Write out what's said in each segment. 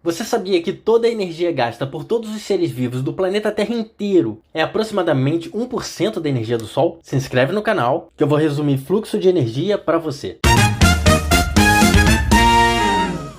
Você sabia que toda a energia gasta por todos os seres vivos do planeta Terra inteiro é aproximadamente 1% da energia do Sol? Se inscreve no canal que eu vou resumir fluxo de energia para você.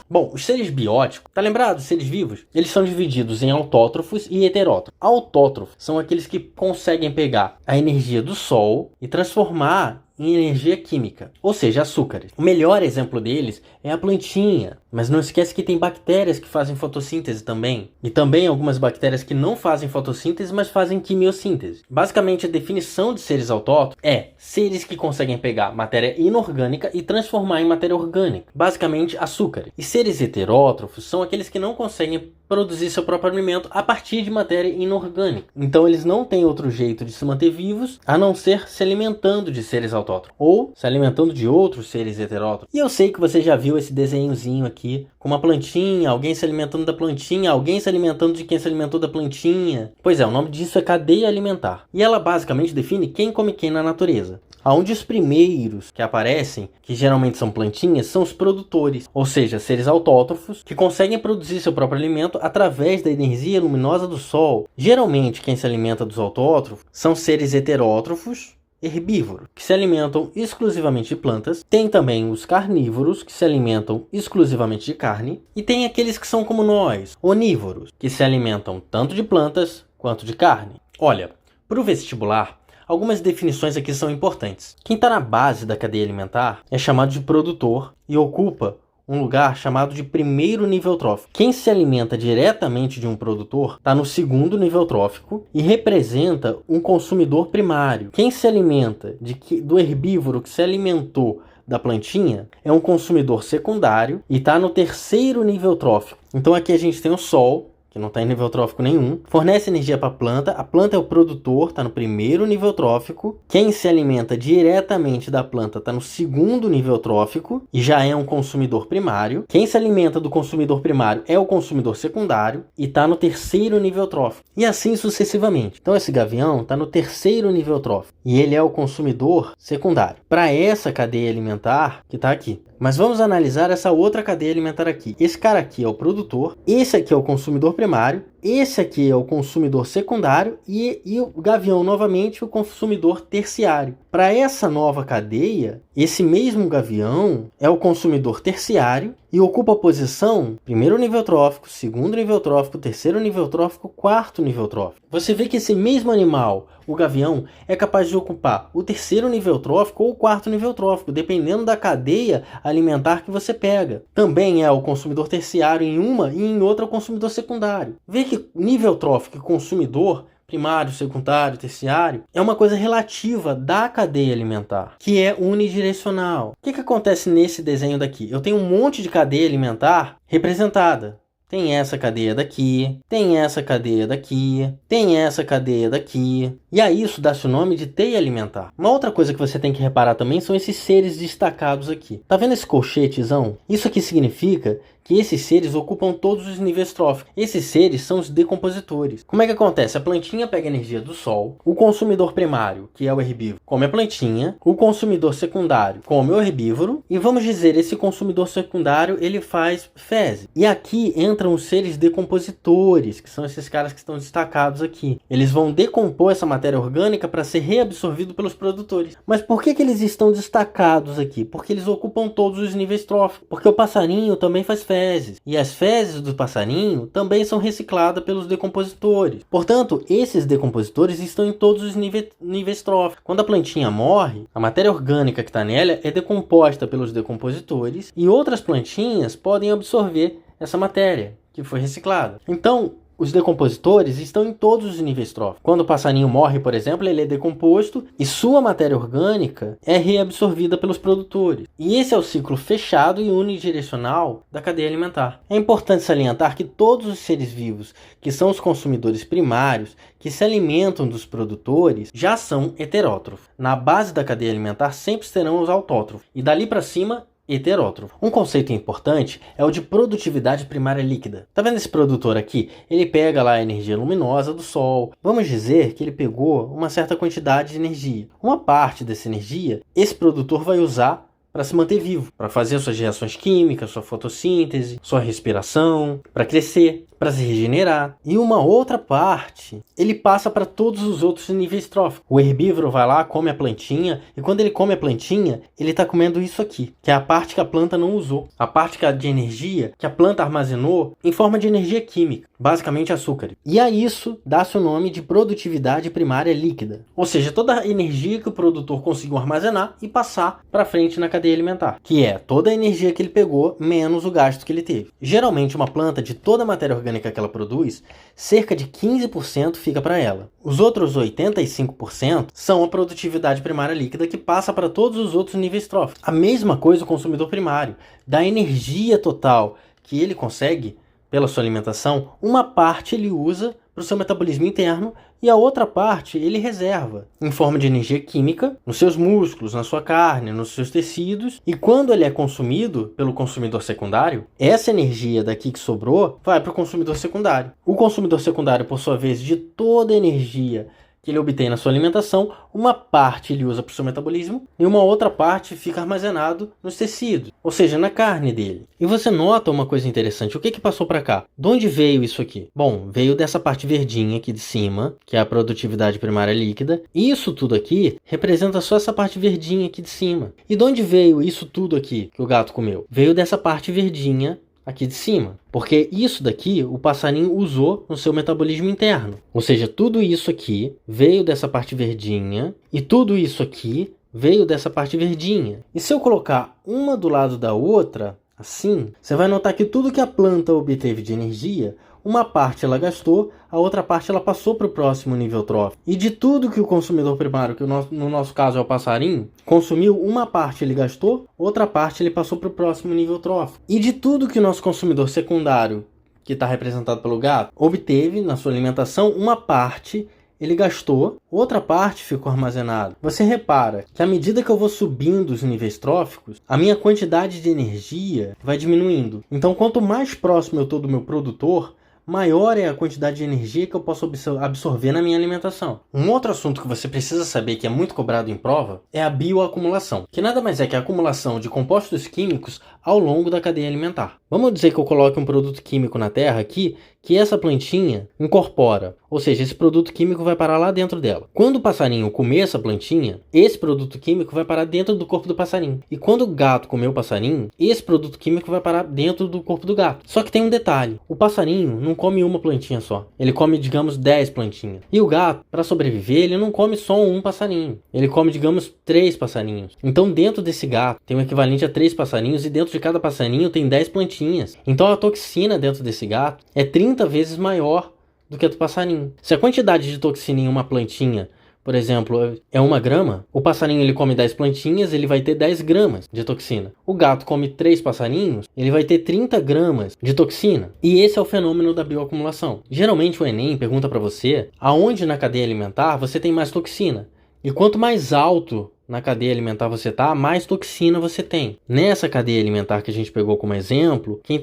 Bom, os seres bióticos, tá lembrado? Os seres vivos, eles são divididos em autótrofos e heterótrofos. Autótrofos são aqueles que conseguem pegar a energia do Sol e transformar em energia química, ou seja, açúcares. O melhor exemplo deles é a plantinha, mas não esquece que tem bactérias que fazem fotossíntese também, e também algumas bactérias que não fazem fotossíntese, mas fazem quimiossíntese. Basicamente, a definição de seres autótrofos é seres que conseguem pegar matéria inorgânica e transformar em matéria orgânica, basicamente açúcares. E seres heterótrofos são aqueles que não conseguem produzir seu próprio alimento a partir de matéria inorgânica. Então eles não têm outro jeito de se manter vivos a não ser se alimentando de seres autótrofos ou se alimentando de outros seres heterótrofos. E eu sei que você já viu esse desenhozinho aqui com uma plantinha, alguém se alimentando da plantinha, alguém se alimentando de quem se alimentou da plantinha. Pois é, o nome disso é cadeia alimentar. E ela basicamente define quem come quem na natureza. Onde os primeiros que aparecem, que geralmente são plantinhas, são os produtores, ou seja, seres autótrofos que conseguem produzir seu próprio alimento através da energia luminosa do Sol. Geralmente quem se alimenta dos autótrofos são seres heterótrofos, herbívoros, que se alimentam exclusivamente de plantas. Tem também os carnívoros, que se alimentam exclusivamente de carne. E tem aqueles que são como nós, onívoros, que se alimentam tanto de plantas quanto de carne. Olha, para o vestibular, algumas definições aqui são importantes. Quem está na base da cadeia alimentar é chamado de produtor e ocupa um lugar chamado de primeiro nível trófico. Quem se alimenta diretamente de um produtor está no segundo nível trófico e representa um consumidor primário. Quem se alimenta do herbívoro que se alimentou da plantinha é um consumidor secundário e está no terceiro nível trófico. Então aqui a gente tem o Sol, que não está em nível trófico nenhum, fornece energia para a planta é o produtor, está no primeiro nível trófico. Quem se alimenta diretamente da planta está no segundo nível trófico e já é um consumidor primário. Quem se alimenta do consumidor primário é o consumidor secundário e está no terceiro nível trófico. E assim sucessivamente. Então esse gavião está no terceiro nível trófico e ele é o consumidor secundário. Para essa cadeia alimentar que está aqui. Mas vamos analisar essa outra cadeia alimentar aqui. Esse cara aqui é o produtor, esse aqui é o consumidor primário, esse aqui é o consumidor secundário e o gavião novamente o consumidor terciário. Para essa nova cadeia, esse mesmo gavião é o consumidor terciário e ocupa a posição primeiro nível trófico, segundo nível trófico, terceiro nível trófico, quarto nível trófico. Você vê que esse mesmo animal, o gavião, é capaz de ocupar o terceiro nível trófico ou o quarto nível trófico, dependendo da cadeia alimentar que você pega. Também é o consumidor terciário em uma e em outra o consumidor secundário. Vê que nível trófico e consumidor, primário, secundário, terciário, é uma coisa relativa da cadeia alimentar, que é unidirecional. O que acontece nesse desenho daqui? Eu tenho um monte de cadeia alimentar representada. Tem essa cadeia daqui, tem essa cadeia daqui, tem essa cadeia daqui. E a isso dá-se o nome de teia alimentar. Uma outra coisa que você tem que reparar também são esses seres destacados aqui. Tá vendo esse colchetezão? Isso aqui significa que esses seres ocupam todos os níveis tróficos. Esses seres são os decompositores. Como é que acontece? A plantinha pega energia do Sol, o consumidor primário, que é o herbívoro, come a plantinha, o consumidor secundário come o herbívoro, e vamos dizer, esse consumidor secundário, ele faz fezes. E aqui entram os seres decompositores, que são esses caras que estão destacados aqui. Eles vão decompor essa matéria orgânica para ser reabsorvido pelos produtores. Mas por que eles estão destacados aqui? Porque eles ocupam todos os níveis tróficos. Porque o passarinho também faz fezes. E as fezes do passarinho também são recicladas pelos decompositores. Portanto, esses decompositores estão em todos os níveis tróficos. Quando a plantinha morre, a matéria orgânica que está nela é decomposta pelos decompositores e outras plantinhas podem absorver essa matéria que foi reciclada. Então, os decompositores estão em todos os níveis tróficos. Quando o passarinho morre, por exemplo, ele é decomposto e sua matéria orgânica é reabsorvida pelos produtores. E esse é o ciclo fechado e unidirecional da cadeia alimentar. É importante salientar que todos os seres vivos, que são os consumidores primários, que se alimentam dos produtores, já são heterótrofos. Na base da cadeia alimentar sempre serão os autótrofos. E dali para cima, heterótrofo. Um conceito importante é o de produtividade primária líquida. Tá vendo esse produtor aqui? Ele pega lá a energia luminosa do Sol. Vamos dizer que ele pegou uma certa quantidade de energia. Uma parte dessa energia, esse produtor vai usar para se manter vivo, para fazer suas reações químicas, sua fotossíntese, sua respiração, para crescer, para se regenerar. E uma outra parte, ele passa para todos os outros níveis tróficos. O herbívoro vai lá, come a plantinha, e quando ele come a plantinha, ele está comendo isso aqui, que é a parte que a planta não usou, a parte de energia que a planta armazenou em forma de energia química, basicamente açúcar. E a isso dá-se o nome de produtividade primária líquida, ou seja, toda a energia que o produtor conseguiu armazenar e passar para frente na cadeia alimentar, que é toda a energia que ele pegou menos o gasto que ele teve. Geralmente uma planta, de toda a matéria orgânica que ela produz, cerca de 15% fica para ela. Os outros 85% são a produtividade primária líquida, que passa para todos os outros níveis tróficos. A mesma coisa o consumidor primário. Da energia total que ele consegue pela sua alimentação, uma parte ele usa para o seu metabolismo interno e a outra parte ele reserva em forma de energia química nos seus músculos, na sua carne, nos seus tecidos, e quando ele é consumido pelo consumidor secundário, essa energia daqui que sobrou vai para o consumidor secundário. O consumidor secundário, por sua vez, de toda a energia que ele obtém na sua alimentação, uma parte ele usa para o seu metabolismo e uma outra parte fica armazenado nos tecidos, ou seja, na carne dele. E você nota uma coisa interessante, o que passou para cá? De onde veio isso aqui? Bom, veio dessa parte verdinha aqui de cima, que é a produtividade primária líquida. Isso tudo aqui representa só essa parte verdinha aqui de cima. E de onde veio isso tudo aqui que o gato comeu? Veio dessa parte verdinha aqui de cima, porque isso daqui o passarinho usou no seu metabolismo interno. Ou seja, tudo isso aqui veio dessa parte verdinha e tudo isso aqui veio dessa parte verdinha. E se eu colocar uma do lado da outra, assim, você vai notar que tudo que a planta obteve de energia, uma parte ela gastou, a outra parte ela passou para o próximo nível trófico. E de tudo que o consumidor primário, que no nosso caso é o passarinho, consumiu, uma parte ele gastou, outra parte ele passou para o próximo nível trófico. E de tudo que o nosso consumidor secundário, que está representado pelo gato, obteve na sua alimentação, uma parte ele gastou, outra parte ficou armazenada. Você repara que à medida que eu vou subindo os níveis tróficos, a minha quantidade de energia vai diminuindo. Então, quanto mais próximo eu estou do meu produtor, maior é a quantidade de energia que eu posso absorver na minha alimentação. Um outro assunto que você precisa saber, que é muito cobrado em prova, é a bioacumulação, que nada mais é que a acumulação de compostos químicos ao longo da cadeia alimentar. Vamos dizer que eu coloque um produto químico na terra aqui, que essa plantinha incorpora, ou seja, esse produto químico vai parar lá dentro dela. Quando o passarinho comer essa plantinha, esse produto químico vai parar dentro do corpo do passarinho. E quando o gato comer o passarinho, esse produto químico vai parar dentro do corpo do gato. Só que tem um detalhe, o passarinho não come uma plantinha só, ele come, digamos, 10 plantinhas. E o gato, para sobreviver, ele não come só um passarinho, ele come, digamos, 3 passarinhos. Então dentro desse gato tem o equivalente a 3 passarinhos e dentro de cada passarinho tem 10 plantinhas. Então a toxina dentro desse gato é 30 vezes maior do que a do passarinho. Se a quantidade de toxina em uma plantinha, por exemplo, é 1 grama, o passarinho ele come 10 plantinhas, ele vai ter 10 gramas de toxina. O gato come 3 passarinhos, ele vai ter 30 gramas de toxina. E esse é o fenômeno da bioacumulação. Geralmente o Enem pergunta para você aonde na cadeia alimentar você tem mais toxina. E quanto mais alto na cadeia alimentar você tá, mais toxina você tem. Nessa cadeia alimentar que a gente pegou como exemplo, quem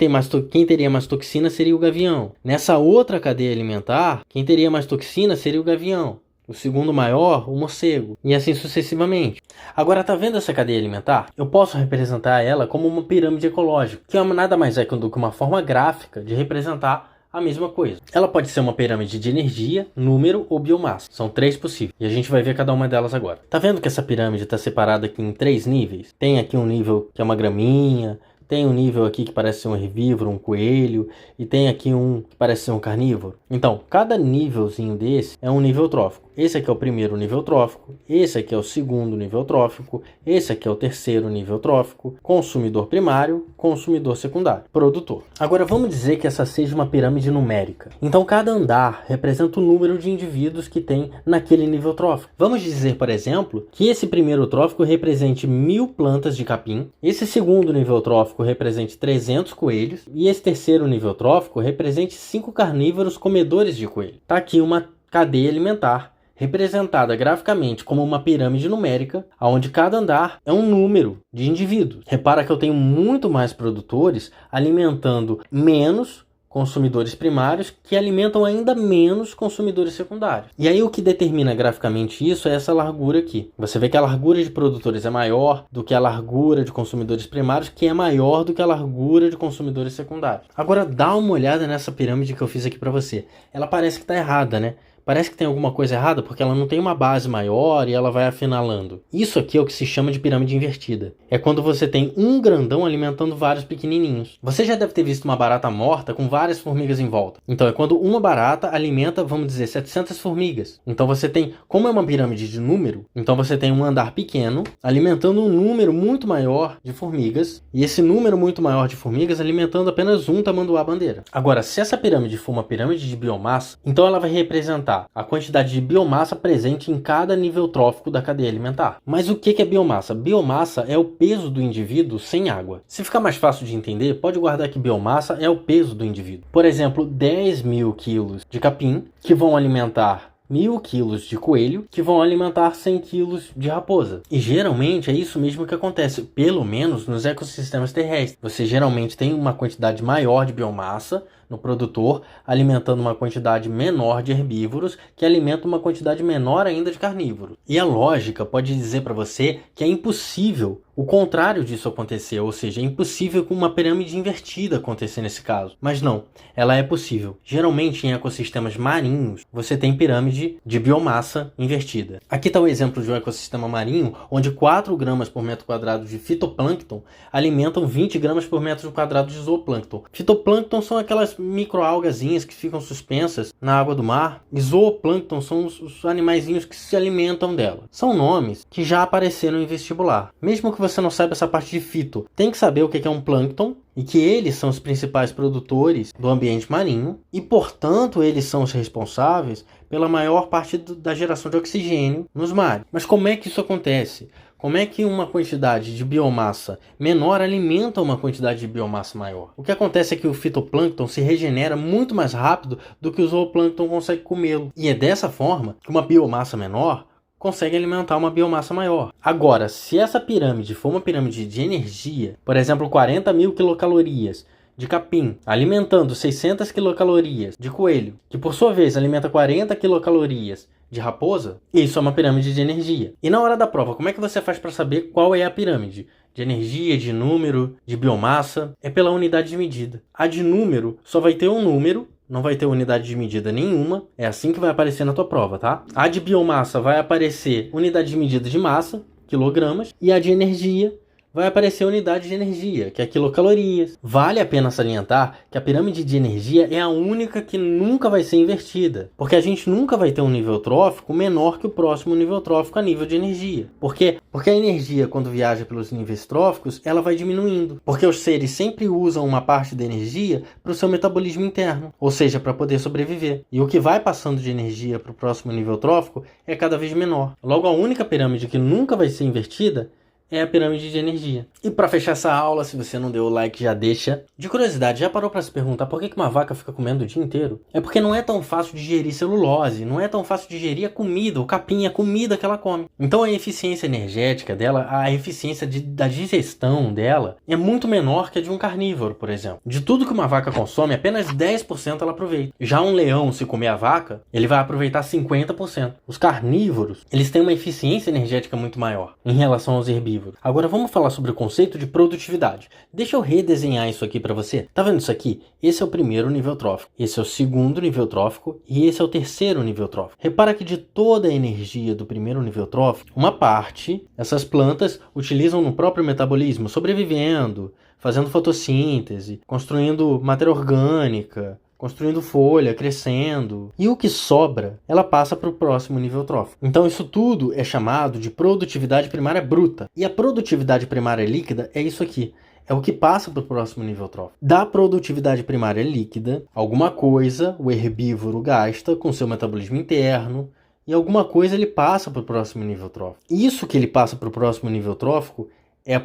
teria mais toxina seria o gavião. Nessa outra cadeia alimentar, quem teria mais toxina seria o gavião. O segundo maior, o morcego. E assim sucessivamente. Agora, tá vendo essa cadeia alimentar? Eu posso representar ela como uma pirâmide ecológica, que nada mais é do que uma forma gráfica de representar a mesma coisa. Ela pode ser uma pirâmide de energia, número ou biomassa. São 3 possíveis. E a gente vai ver cada uma delas agora. Tá vendo que essa pirâmide está separada aqui em 3 níveis? Tem aqui um nível que é uma graminha, tem um nível aqui que parece ser um herbívoro, um coelho, e tem aqui um que parece ser um carnívoro. Então, cada nívelzinho desse é um nível trófico. Esse aqui é o primeiro nível trófico, esse aqui é o segundo nível trófico, esse aqui é o terceiro nível trófico, consumidor primário, consumidor secundário, produtor. Agora vamos dizer que essa seja uma pirâmide numérica. Então cada andar representa o número de indivíduos que tem naquele nível trófico. Vamos dizer, por exemplo, que esse primeiro trófico represente 1000 plantas de capim, esse segundo nível trófico represente 300 coelhos e esse terceiro nível trófico represente 5 carnívoros comedores de coelho. Tá aqui uma cadeia alimentar representada graficamente como uma pirâmide numérica, onde cada andar é um número de indivíduos. Repara que eu tenho muito mais produtores alimentando menos consumidores primários que alimentam ainda menos consumidores secundários. E aí o que determina graficamente isso é essa largura aqui. Você vê que a largura de produtores é maior do que a largura de consumidores primários, que é maior do que a largura de consumidores secundários. Agora dá uma olhada nessa pirâmide que eu fiz aqui para você. Ela parece que está errada, né? Parece que tem alguma coisa errada porque ela não tem uma base maior e ela vai afinalando. Isso aqui é o que se chama de pirâmide invertida. É quando você tem um grandão alimentando vários pequenininhos. Você já deve ter visto uma barata morta com várias formigas em volta. Então é quando uma barata alimenta, vamos dizer, 700 formigas. Então você tem, como é uma pirâmide de número, então você tem um andar pequeno alimentando um número muito maior de formigas e esse número muito maior de formigas alimentando apenas um tamanduá-bandeira. Agora, se essa pirâmide for uma pirâmide de biomassa, então ela vai representar a quantidade de biomassa presente em cada nível trófico da cadeia alimentar. Mas o que é biomassa? Biomassa é o peso do indivíduo sem água. Se ficar mais fácil de entender, pode guardar que biomassa é o peso do indivíduo. Por exemplo, 10.000 quilos de capim que vão alimentar 1.000 quilos de coelho, que vão alimentar 100 quilos de raposa. E geralmente é isso mesmo que acontece, pelo menos nos ecossistemas terrestres. Você geralmente tem uma quantidade maior de biomassa no produtor, alimentando uma quantidade menor de herbívoros, que alimentam uma quantidade menor ainda de carnívoros. E a lógica pode dizer para você que é impossível o contrário disso acontecer, ou seja, é impossível com uma pirâmide invertida acontecer nesse caso. Mas não, ela é possível. Geralmente em ecossistemas marinhos, você tem pirâmide de biomassa invertida. Aqui está o exemplo de um ecossistema marinho, onde 4 gramas por metro quadrado de fitoplâncton alimentam 20 gramas por metro quadrado de zooplâncton. Fitoplâncton são aquelas microalgazinhas que ficam suspensas na água do mar, e zooplâncton são os animaizinhos que se alimentam dela. São nomes que já apareceram em vestibular. Mesmo que você não saiba essa parte de fito, tem que saber o que é um plâncton e que eles são os principais produtores do ambiente marinho e, portanto, eles são os responsáveis pela maior parte da geração de oxigênio nos mares. Mas como é que isso acontece? Como é que uma quantidade de biomassa menor alimenta uma quantidade de biomassa maior? O que acontece é que o fitoplâncton se regenera muito mais rápido do que o zooplâncton consegue comê-lo. E é dessa forma que uma biomassa menor consegue alimentar uma biomassa maior. Agora, se essa pirâmide for uma pirâmide de energia, por exemplo, 40.000 quilocalorias de capim, alimentando 600 quilocalorias de coelho, que por sua vez alimenta 40 quilocalorias de raposa, isso é uma pirâmide de energia. E na hora da prova, como é que você faz para saber qual é a pirâmide? De energia, de número, de biomassa? É pela unidade de medida. A de número só vai ter um número, não vai ter unidade de medida nenhuma. É assim que vai aparecer na tua prova, tá? A de biomassa vai aparecer unidade de medida de massa, quilogramas, e a de energia vai aparecer a unidade de energia, que é quilocalorias. Vale a pena salientar que a pirâmide de energia é a única que nunca vai ser invertida, porque a gente nunca vai ter um nível trófico menor que o próximo nível trófico a nível de energia. Por quê? Porque a energia, quando viaja pelos níveis tróficos, ela vai diminuindo, porque os seres sempre usam uma parte da energia para o seu metabolismo interno, ou seja, para poder sobreviver. E o que vai passando de energia para o próximo nível trófico é cada vez menor. Logo, a única pirâmide que nunca vai ser invertida é a pirâmide de energia. E para fechar essa aula, se você não deu o like, já deixa. De curiosidade, já parou para se perguntar por que uma vaca fica comendo o dia inteiro? É porque não é tão fácil digerir celulose, não é tão fácil digerir a comida, o capim, a comida que ela come. Então a eficiência energética dela, a eficiência da digestão dela é muito menor que a de um carnívoro, por exemplo. De tudo que uma vaca consome, apenas 10% ela aproveita. Já um leão, se comer a vaca, ele vai aproveitar 50%. Os carnívoros, eles têm uma eficiência energética muito maior em relação aos herbívoros. Agora vamos falar sobre o conceito de produtividade. Deixa eu redesenhar isso aqui para você. Tá vendo isso aqui? Esse é o primeiro nível trófico, esse é o segundo nível trófico e esse é o terceiro nível trófico. Repara que de toda a energia do primeiro nível trófico, uma parte, essas plantas utilizam no próprio metabolismo, sobrevivendo, fazendo fotossíntese, construindo matéria orgânica, construindo folha, crescendo. E o que sobra, ela passa para o próximo nível trófico. Então isso tudo é chamado de produtividade primária bruta. E a produtividade primária líquida é isso aqui. É o que passa para o próximo nível trófico. Da produtividade primária líquida, alguma coisa o herbívoro gasta com seu metabolismo interno, e alguma coisa ele passa para o próximo nível trófico. Isso que ele passa para o próximo nível trófico é a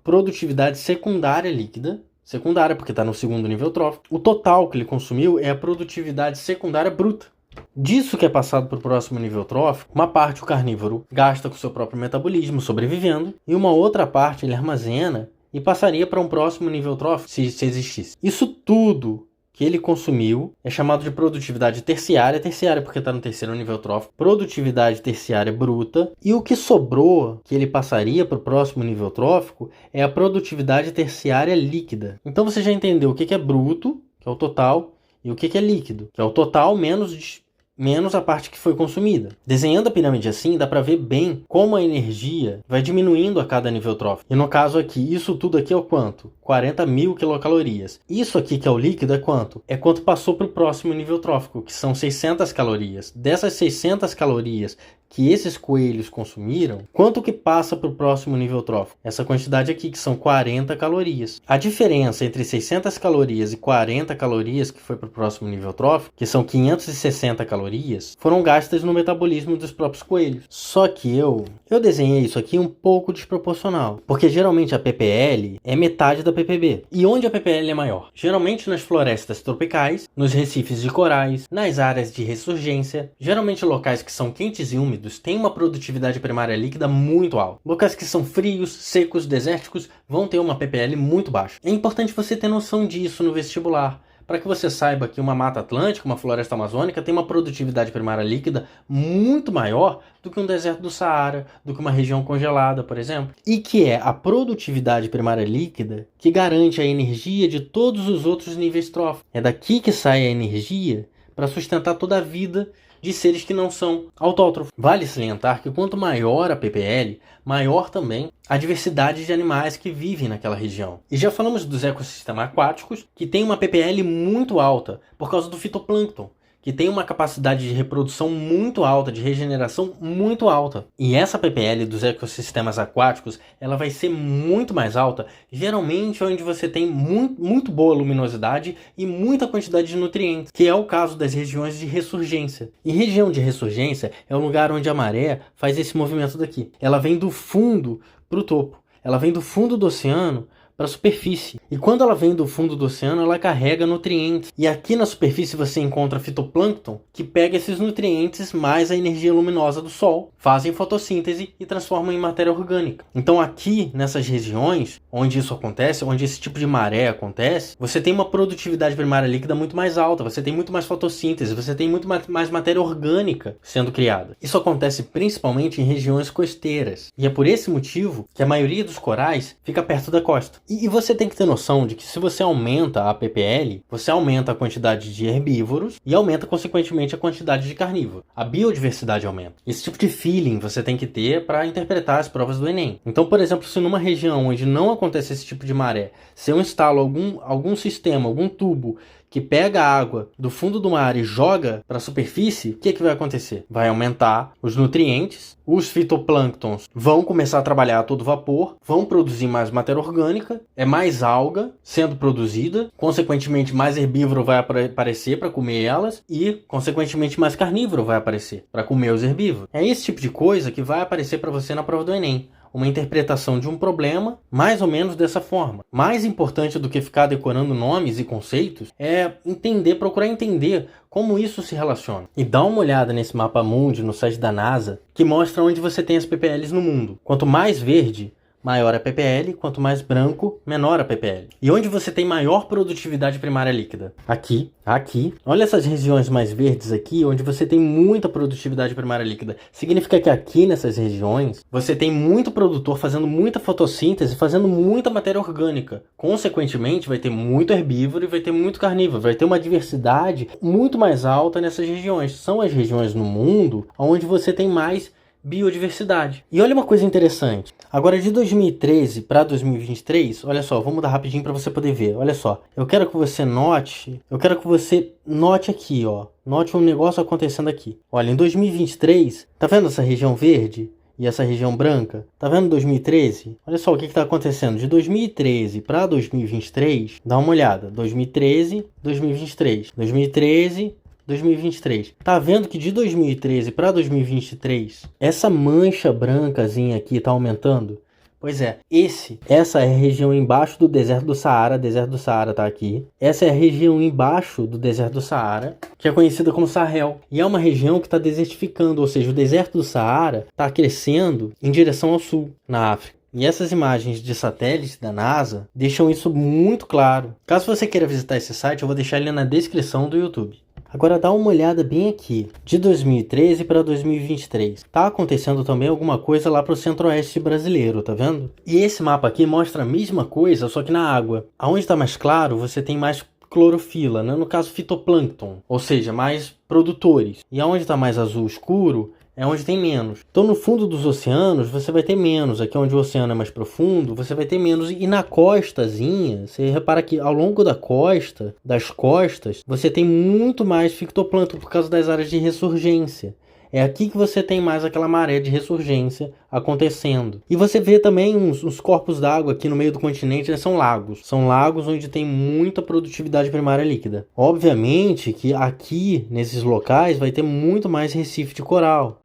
produtividade secundária líquida, secundária, porque está no segundo nível trófico. O total que ele consumiu é a produtividade secundária bruta. Disso que é passado para o próximo nível trófico, uma parte o carnívoro gasta com seu próprio metabolismo, sobrevivendo, e uma outra parte ele armazena e passaria para um próximo nível trófico se existisse. Isso tudo que ele consumiu é chamado de produtividade terciária. Terciária porque está no terceiro nível trófico. Produtividade terciária bruta. E o que sobrou, que ele passaria para o próximo nível trófico, é a produtividade terciária líquida. Então você já entendeu o que é bruto, que é o total, e o que é líquido, que é o total menos a parte que foi consumida. Desenhando a pirâmide assim, dá para ver bem como a energia vai diminuindo a cada nível trófico. E no caso aqui, isso tudo aqui é o quanto? 40.000 quilocalorias. Isso aqui que é o líquido é quanto? É quanto passou para o próximo nível trófico, que são 600 calorias. Dessas 600 calorias que esses coelhos consumiram, quanto que passa para o próximo nível trófico? Essa quantidade aqui, que são 40 calorias. A diferença entre 600 calorias e 40 calorias, que foi para o próximo nível trófico, que são 560 calorias, foram gastas no metabolismo dos próprios coelhos. Só que eu desenhei isso aqui um pouco desproporcional, porque geralmente a ppl é metade da ppb. E onde a ppl é maior? Geralmente nas florestas tropicais, nos recifes de corais, nas áreas de ressurgência, geralmente locais que são quentes e úmidos, têm uma produtividade primária líquida muito alta. Locais que são frios, secos, desérticos, vão ter uma ppl muito baixa. É importante você ter noção disso no vestibular, para que você saiba que uma mata atlântica, uma floresta amazônica, tem uma produtividade primária líquida muito maior do que um deserto do Saara, do que uma região congelada, por exemplo. E que é a produtividade primária líquida que garante a energia de todos os outros níveis tróficos. É daqui que sai a energia para sustentar toda a vida de seres que não são autótrofos. Vale salientar que quanto maior a ppl, maior também a diversidade de animais que vivem naquela região. E já falamos dos ecossistemas aquáticos, que tem uma ppl muito alta por causa do fitoplâncton, que tem uma capacidade de reprodução muito alta, de regeneração muito alta. E essa ppl dos ecossistemas aquáticos, ela vai ser muito mais alta, geralmente onde você tem muito boa luminosidade e muita quantidade de nutrientes, que é o caso das regiões de ressurgência. E região de ressurgência é o lugar onde a maré faz esse movimento daqui. Ela vem do fundo para o topo. Ela vem do fundo do oceano para a superfície. E quando ela vem do fundo do oceano, ela carrega nutrientes. E aqui na superfície você encontra fitoplâncton, que pega esses nutrientes mais a energia luminosa do sol, fazem fotossíntese e transformam em matéria orgânica. Então aqui, nessas regiões onde isso acontece, onde esse tipo de maré acontece, você tem uma produtividade primária líquida muito mais alta, você tem muito mais fotossíntese, você tem muito mais matéria orgânica sendo criada. Isso acontece principalmente em regiões costeiras. E é por esse motivo que a maioria dos corais fica perto da costa. E você tem que ter noção de que se você aumenta a ppl, você aumenta a quantidade de herbívoros e aumenta consequentemente a quantidade de carnívoros. A biodiversidade aumenta. Esse tipo de feeling você tem que ter para interpretar as provas do Enem. Então, por exemplo, se numa região onde não acontece esse tipo de maré, se eu instalo algum sistema, algum tubo que pega a água do fundo do mar e joga para a superfície, o que vai acontecer? Vai aumentar os nutrientes, os fitoplânctons vão começar a trabalhar a todo vapor, vão produzir mais matéria orgânica, é mais alga sendo produzida, consequentemente mais herbívoro vai aparecer para comer elas e, consequentemente, mais carnívoro vai aparecer para comer os herbívoros. É esse tipo de coisa que vai aparecer para você na prova do Enem. Uma interpretação de um problema mais ou menos dessa forma. Mais importante do que ficar decorando nomes e conceitos é procurar entender como isso se relaciona. E dá uma olhada nesse mapa mundi no site da NASA, que mostra onde você tem as ppls no mundo. Quanto mais verde, maior a ppl, quanto mais branco, menor a ppl. E onde você tem maior produtividade primária líquida? Aqui. Olha essas regiões mais verdes aqui, onde você tem muita produtividade primária líquida. Significa que aqui nessas regiões, você tem muito produtor fazendo muita fotossíntese, fazendo muita matéria orgânica. Consequentemente, vai ter muito herbívoro e vai ter muito carnívoro. Vai ter uma diversidade muito mais alta nessas regiões. São as regiões no mundo onde você tem mais biodiversidade. E olha uma coisa interessante. Agora de 2013 para 2023, olha só, vou mudar rapidinho para você poder ver. Olha só, eu quero que você note aqui, ó. Note um negócio acontecendo aqui. Olha, em 2023, tá vendo essa região verde e essa região branca? Tá vendo 2013? Olha só o que está acontecendo. De 2013 para 2023, dá uma olhada. 2013, 2023. 2013, 2023. Tá vendo que de 2013 para 2023, essa mancha brancazinha aqui tá aumentando? Pois é, essa é a região embaixo do deserto do Saara. Deserto do Saara tá aqui. Essa é a região embaixo do deserto do Saara, que é conhecida como Sahel. E é uma região que está desertificando, ou seja, o deserto do Saara está crescendo em direção ao sul, na África. E essas imagens de satélite da NASA deixam isso muito claro. Caso você queira visitar esse site, eu vou deixar ele na descrição do YouTube. Agora dá uma olhada bem aqui, de 2013 para 2023. Tá acontecendo também alguma coisa lá para o centro-oeste brasileiro, tá vendo? E esse mapa aqui mostra a mesma coisa, só que na água. Aonde está mais claro, você tem mais clorofila, né? No caso fitoplâncton, ou seja, mais produtores. E aonde está mais azul escuro, é onde tem menos. Então no fundo dos oceanos você vai ter menos. Aqui onde o oceano é mais profundo, você vai ter menos. E na costazinha, você repara que ao longo da costa, das costas, você tem muito mais fitoplâncton por causa das áreas de ressurgência. É aqui que você tem mais aquela maré de ressurgência acontecendo. E você vê também uns corpos d'água aqui no meio do continente, né? São lagos. São lagos onde tem muita produtividade primária líquida. Obviamente que aqui, nesses locais, vai ter muito mais recife de coral.